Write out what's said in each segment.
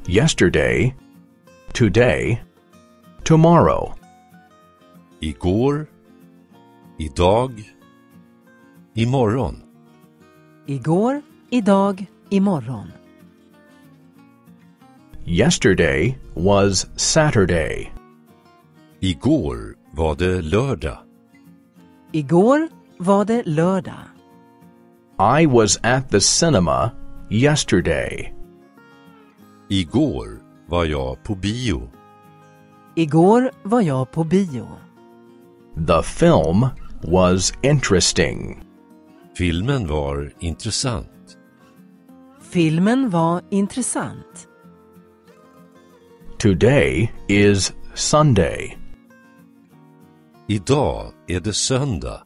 yesterday, today, tomorrow. Igår, idag, imorgon. Igår, idag, imorgon. Yesterday was Saturday. Igår var det lördag. Igår var det lördag. I was at the cinema yesterday. Igår var jag på bio. Igår var jag på bio. The film was interesting. Filmen var intressant. Filmen var intressant. Today is Sunday. Idag är det söndag.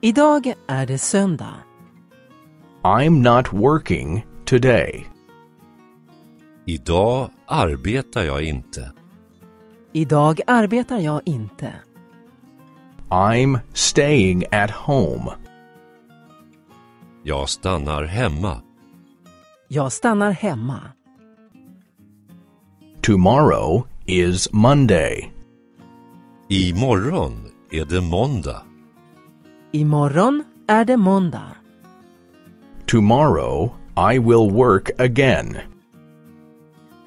Idag är det söndag. I'm not working today. Idag arbetar jag inte. Idag arbetar jag inte. I'm staying at home. Jag stannar hemma. Jag stannar hemma. Tomorrow is Monday. Imorgon är det måndag. Imorgon är det måndag. Tomorrow I will work again.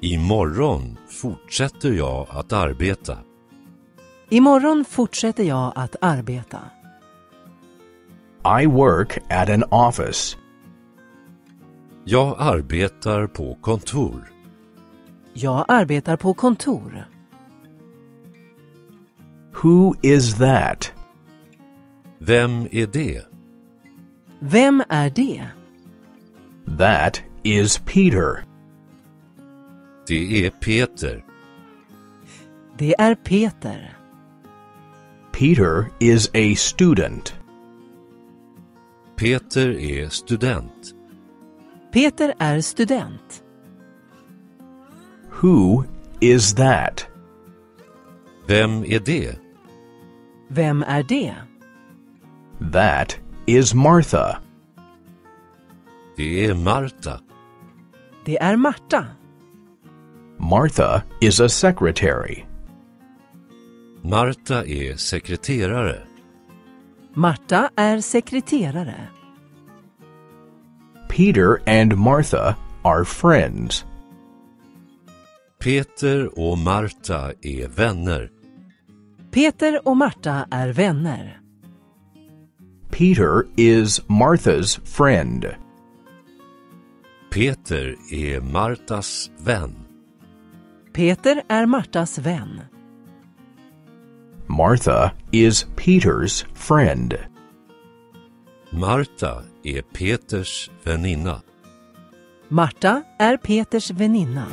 Imorgon fortsätter jag att arbeta. Imorgon fortsätter jag att arbeta. I work at an office. Jag arbetar på kontor. Jag arbetar på kontor. Who is that? Vem är det? Vem är det? That is Peter. Det är Peter. Det är Peter. Peter is a student. Peter är student. Peter är student. Who is that? Vem är det? Vem är det? That is Martha. Det är Marta. Det är Marta. Martha is a secretary. Marta är sekreterare. Marta är sekreterare. Peter and Martha are friends. Peter och Marta är vänner. Peter och Marta är vänner. Peter is Martha's friend. Peter är Martas vän. Peter är Martas vän. Martha is Peter's friend. Marta är Peters väninna. Marta är Peters väninna.